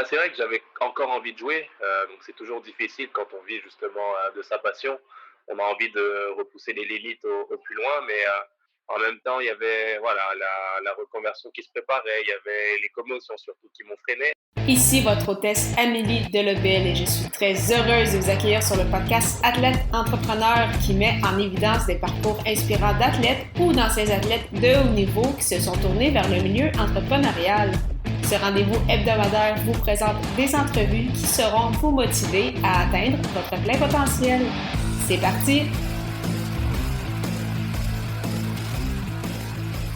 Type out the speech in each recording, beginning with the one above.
C'est vrai que j'avais encore envie de jouer, donc c'est toujours difficile quand on vit justement, de sa passion. On a envie de repousser les limites au plus loin, mais en même temps, il y avait voilà la reconversion qui se préparait, il y avait les commotions surtout qui m'ont freiné. Ici votre hôtesse Amélie Delebel et je suis très heureuse de vous accueillir sur le podcast Athlète Entrepreneur qui met en évidence des parcours inspirants d'athlètes ou d'anciens athlètes de haut niveau qui se sont tournés vers le milieu entrepreneurial. Ce rendez-vous hebdomadaire vous présente des entrevues qui seront vous motiver à atteindre votre plein potentiel. C'est parti!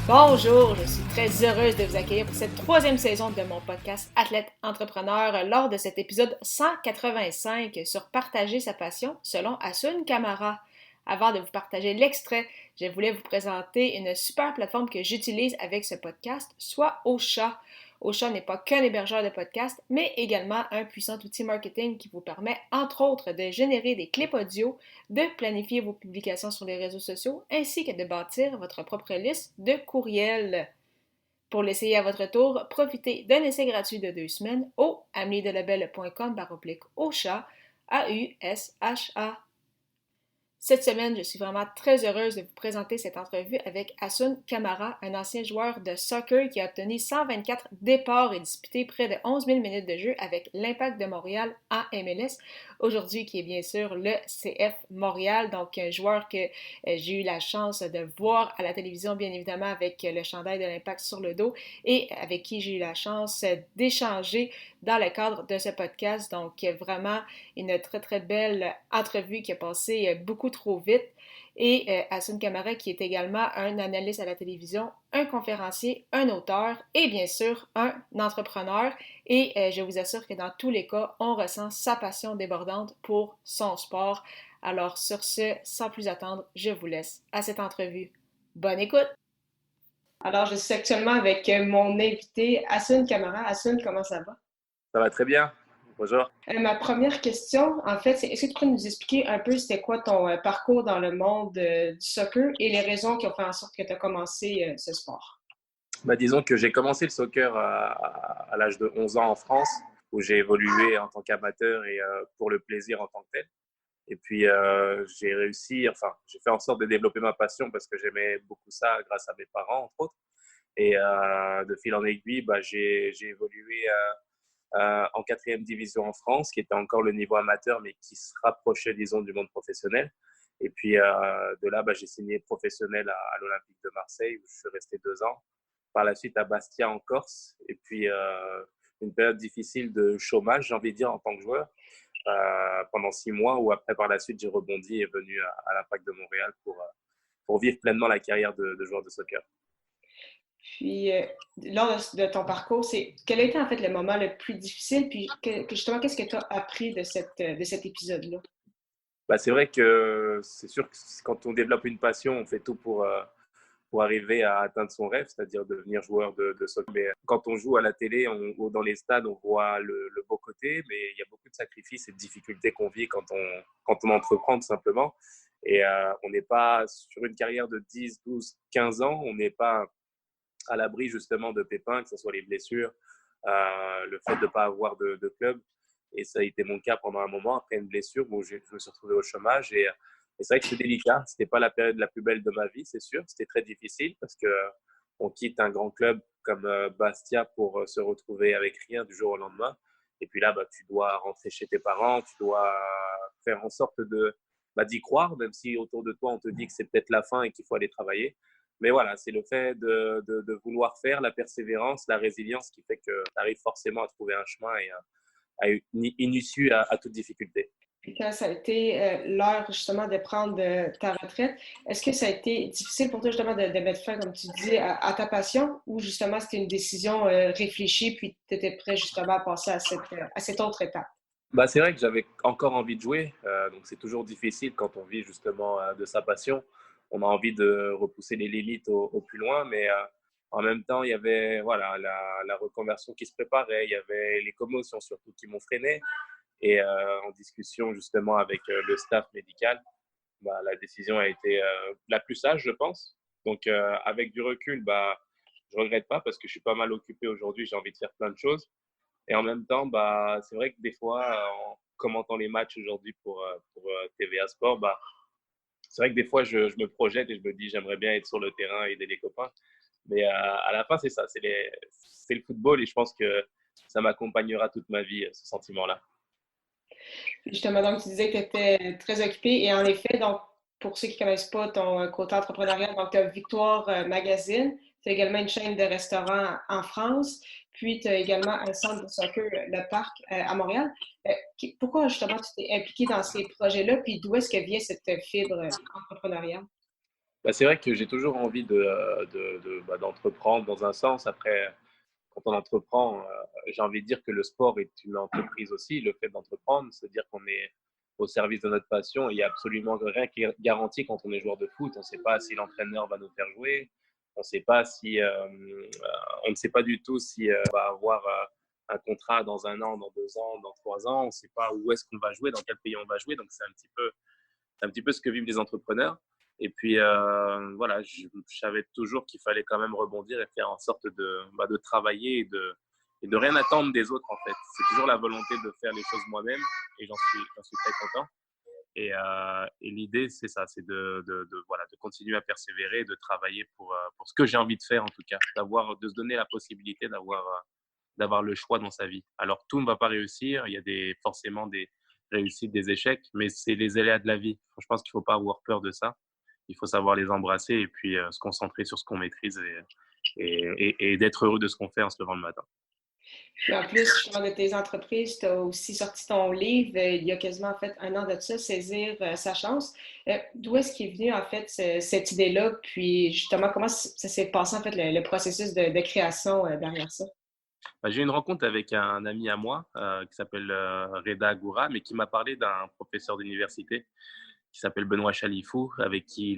Bonjour, je suis très heureuse de vous accueillir pour cette troisième saison de mon podcast Athlète Entrepreneur lors de cet épisode 185 sur partager sa passion selon Asun Kamara. Avant de vous partager l'extrait, je voulais vous présenter une super plateforme que j'utilise avec ce podcast, soit Ocha. Ocha n'est pas qu'un hébergeur de podcasts, mais également un puissant outil marketing qui vous permet, entre autres, de générer des clips audio, de planifier vos publications sur les réseaux sociaux, ainsi que de bâtir votre propre liste de courriels. Pour l'essayer à votre tour, profitez d'un essai gratuit de 2 semaines au ameliedelabel.com/Ocha, AUSHA. Cette semaine, je suis vraiment très heureuse de vous présenter cette entrevue avec Asun Kamara, un ancien joueur de soccer qui a obtenu 124 départs et disputé près de 11 000 minutes de jeu avec l'Impact de Montréal en MLS, aujourd'hui qui est bien sûr le CF Montréal, donc un joueur que j'ai eu la chance de voir à la télévision, bien évidemment, avec le chandail de l'Impact sur le dos et avec qui j'ai eu la chance d'échanger dans le cadre de ce podcast. Donc, vraiment une très, très belle entrevue qui a passé beaucoup trop vite. Et Asun Kamara, qui est également un analyste à la télévision, un conférencier, un auteur et bien sûr un entrepreneur. Et je vous assure que dans tous les cas, on ressent sa passion débordante pour son sport. Alors sur ce, sans plus attendre, je vous laisse à cette entrevue. Bonne écoute! Alors, je suis actuellement avec mon invité, Asun Kamara. Asun, comment ça va? Ça va très bien. Bonjour. Ma première question, en fait, c'est est-ce que tu pourrais nous expliquer un peu c'était quoi ton parcours dans le monde du soccer et les raisons qui ont fait en sorte que tu as commencé ce sport? Disons que j'ai commencé le soccer à l'âge de 11 ans en France, où j'ai évolué en tant qu'amateur et pour le plaisir en tant que tel. Et puis, j'ai réussi, enfin, j'ai fait en sorte de développer ma passion parce que j'aimais beaucoup ça grâce à mes parents, entre autres. Et de fil en aiguille, j'ai évolué en quatrième division en France, qui était encore le niveau amateur, mais qui se rapprochait, disons, du monde professionnel. Et puis, de là, j'ai signé professionnel à l'Olympique de Marseille, où je suis resté 2 ans. Par la suite, à Bastia, en Corse. Et puis, une période difficile de chômage, j'ai envie de dire, en tant que joueur, pendant 6 mois, où après, par la suite, j'ai rebondi et venu à l'Impact de Montréal pour vivre pleinement la carrière de joueur de soccer. Puis, lors de ton parcours, quel a été en fait le moment le plus difficile? Puis, justement, qu'est-ce que tu as appris de cet épisode-là? C'est vrai que c'est sûr que quand on développe une passion, on fait tout pour arriver à atteindre son rêve, c'est-à-dire devenir joueur de soccer. Mais quand on joue à la télé ou dans les stades, on voit le beau côté, mais il y a beaucoup de sacrifices et de difficultés qu'on vit quand on entreprend tout simplement. Et on n'est pas sur une carrière de 10, 12, 15 ans, on n'est pas à l'abri justement de pépins, que ce soit les blessures, le fait de ne pas avoir de club. Et ça a été mon cas pendant un moment, après une blessure où je me suis retrouvé au chômage. Et c'est vrai que c'était délicat. Ce n'était pas la période la plus belle de ma vie, c'est sûr. C'était très difficile parce qu'on quitte un grand club comme Bastia pour se retrouver avec rien du jour au lendemain. Et puis là, tu dois rentrer chez tes parents, tu dois faire en sorte d'y croire, même si autour de toi, on te dit que c'est peut-être la fin et qu'il faut aller travailler. Mais voilà, c'est le fait de vouloir faire, la persévérance, la résilience qui fait que tu arrives forcément à trouver un chemin et à une issue à toute difficulté. Puis quand ça a été l'heure justement de prendre ta retraite, est-ce que ça a été difficile pour toi justement de mettre fin, comme tu dis, à ta passion ou justement c'était une décision réfléchie puis tu étais prêt justement à passer à cette autre étape? C'est vrai que j'avais encore envie de jouer, donc c'est toujours difficile quand on vit justement de sa passion. On a envie de repousser les limites au plus loin, mais en même temps, il y avait voilà, la reconversion qui se préparait, il y avait les commotions surtout qui m'ont freiné. Et en discussion justement avec le staff médical, la décision a été la plus sage, je pense. Donc, avec du recul, je regrette pas parce que je suis pas mal occupé aujourd'hui, j'ai envie de faire plein de choses. Et en même temps, bah, c'est vrai que des fois, en commentant les matchs aujourd'hui pour TVA Sport, bah, c'est vrai que des fois, je me projette et je me dis, j'aimerais bien être sur le terrain et aider les copains. Mais à la fin, c'est ça, c'est le football et je pense que ça m'accompagnera toute ma vie, ce sentiment-là. Justement, donc tu disais que tu étais très occupé et en effet, donc pour ceux qui ne connaissent pas ton côté entrepreneurial, donc tu as Victoire Magazine, tu as également une chaîne de restaurants en France, puis tu as également un centre de soccer, le Parc, à Montréal. Pourquoi justement tu t'es impliqué dans ces projets-là, puis d'où est-ce que vient cette fibre entrepreneuriale? Bah, c'est vrai que j'ai toujours envie d'entreprendre dans un sens. Après, quand on entreprend, j'ai envie de dire que le sport est une entreprise aussi, le fait d'entreprendre, c'est-à-dire qu'on est au service de notre passion. Il n'y a absolument rien qui est garanti quand on est joueur de foot. On ne sait pas si l'entraîneur va nous faire jouer. On sait pas si, on ne sait pas du tout si on va avoir un contrat dans 1 an, dans 2 ans, dans 3 ans. On ne sait pas où est-ce qu'on va jouer, dans quel pays on va jouer. Donc c'est un petit peu ce que vivent les entrepreneurs. Et puis voilà, je savais toujours qu'il fallait quand même rebondir et faire en sorte de travailler et de rien attendre des autres en fait. C'est toujours la volonté de faire les choses moi-même et j'en suis très content. Et l'idée, c'est ça, c'est voilà, de continuer à persévérer et de travailler pour ce que j'ai envie de faire en tout cas, de se donner la possibilité d'avoir le choix dans sa vie. Alors tout ne va pas réussir, il y a forcément des réussites, des échecs, mais c'est les aléas de la vie. Je pense qu'il ne faut pas avoir peur de ça. Il faut savoir les embrasser et puis se concentrer sur ce qu'on maîtrise et d'être heureux de ce qu'on fait en se levant le matin. Puis en plus, justement, de tes entreprises, tu as aussi sorti ton livre il y a quasiment en fait 1 an de ça, Saisir sa chance. D'où est-ce qu'est venu en fait cette idée-là? Puis justement, comment ça s'est passé en fait le processus de création derrière ça? Bah, j'ai eu une rencontre avec un ami à moi qui s'appelle Reda Goura, mais qui m'a parlé d'un professeur d'université qui s'appelle Benoît Chalifou, avec qui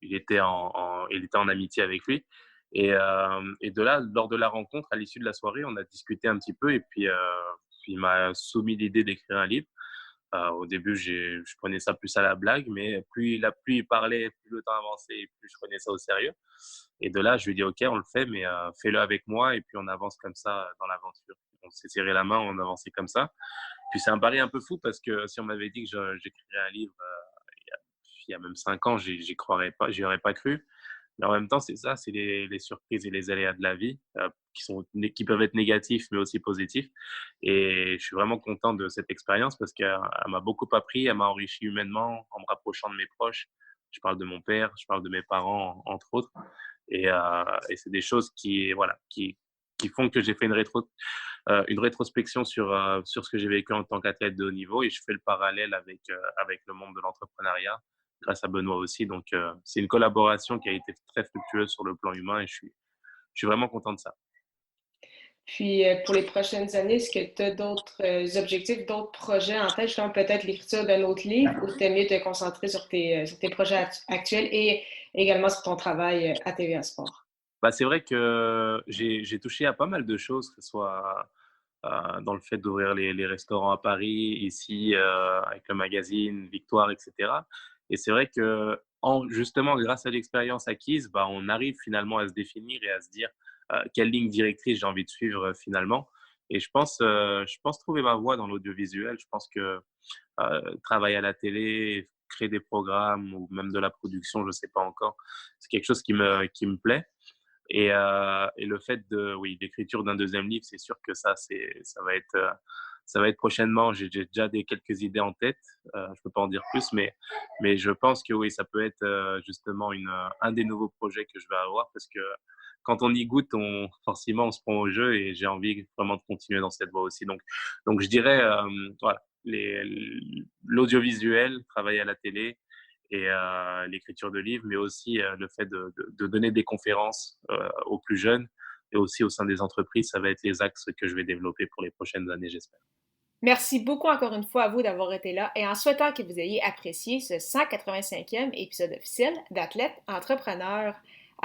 il était en amitié avec lui. Et de là, lors de la rencontre, à l'issue de la soirée, on a discuté un petit peu et puis il m'a soumis l'idée d'écrire un livre. Au début, je prenais ça plus à la blague, mais plus il parlait, plus le temps avançait et plus je prenais ça au sérieux. Et de là, je lui ai dit, OK, on le fait, mais fais-le avec moi et puis on avance comme ça dans l'aventure. On s'est serré la main, on avançait comme ça. Puis c'est un pari un peu fou parce que si on m'avait dit que j'écrirais un livre il y a même 5 ans, j'y croirais pas, j'y aurais pas cru. Mais en même temps, c'est ça, c'est les surprises et les aléas de la vie qui peuvent être négatifs, mais aussi positifs. Et je suis vraiment content de cette expérience parce qu'elle m'a beaucoup appris, elle m'a enrichi humainement en me rapprochant de mes proches. Je parle de mon père, je parle de mes parents, entre autres. Et c'est des choses voilà, qui font que j'ai fait une rétrospection sur ce que j'ai vécu en tant qu'athlète de haut niveau et je fais le parallèle avec le monde de l'entrepreneuriat grâce à Benoît aussi. Donc, c'est une collaboration qui a été très fructueuse sur le plan humain et je suis vraiment content de ça. Puis pour les prochaines années, est-ce que tu as d'autres objectifs, d'autres projets en tête, justement peut-être l'écriture d'un autre livre ou t'aimes mieux te concentrer sur tes projets actuels et également sur ton travail à TVA Sport? Bah, c'est vrai que j'ai touché à pas mal de choses, que ce soit dans le fait d'ouvrir les restaurants à Paris, ici, avec le magazine Victoire, etc. Et c'est vrai que, justement, grâce à l'expérience acquise, bah, on arrive finalement à se définir et à se dire quelle ligne directrice j'ai envie de suivre finalement. Et je pense trouver ma voie dans l'audiovisuel. Je pense que travailler à la télé, créer des programmes ou même de la production, je ne sais pas encore, c'est quelque chose qui me plaît. Et le fait oui, l'écriture d'un deuxième livre, c'est sûr que ça va être prochainement. J'ai déjà quelques idées en tête. Je peux pas en dire plus, mais je pense que oui, ça peut être justement un des nouveaux projets que je vais avoir parce que quand on y goûte, forcément, on se prend au jeu et j'ai envie vraiment de continuer dans cette voie aussi. Donc je dirais, voilà, l'audiovisuel, travailler à la télé, et l'écriture de livres, mais aussi le fait de donner des conférences aux plus jeunes et aussi au sein des entreprises, ça va être les axes que je vais développer pour les prochaines années, j'espère. Merci beaucoup encore une fois à vous d'avoir été là et en souhaitant que vous ayez apprécié ce 185e épisode officiel d'Athlète Entrepreneur.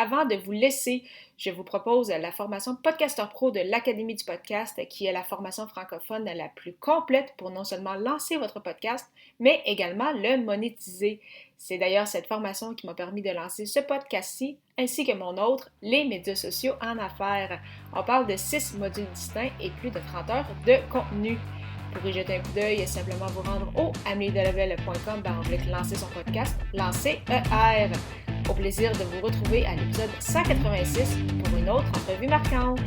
Avant de vous laisser, je vous propose la formation Podcaster Pro de l'Académie du podcast, qui est la formation francophone la plus complète pour non seulement lancer votre podcast, mais également le monétiser. C'est d'ailleurs cette formation qui m'a permis de lancer ce podcast-ci, ainsi que mon autre, les médias sociaux en affaires. On parle de 6 modules distincts et plus de 30 heures de contenu. Pour y jeter un coup d'œil, simplement vous rendre au ameliedelevel.com/lancer son podcast, lancer ER. Au plaisir de vous retrouver à l'épisode 186 pour une autre entrevue marquante.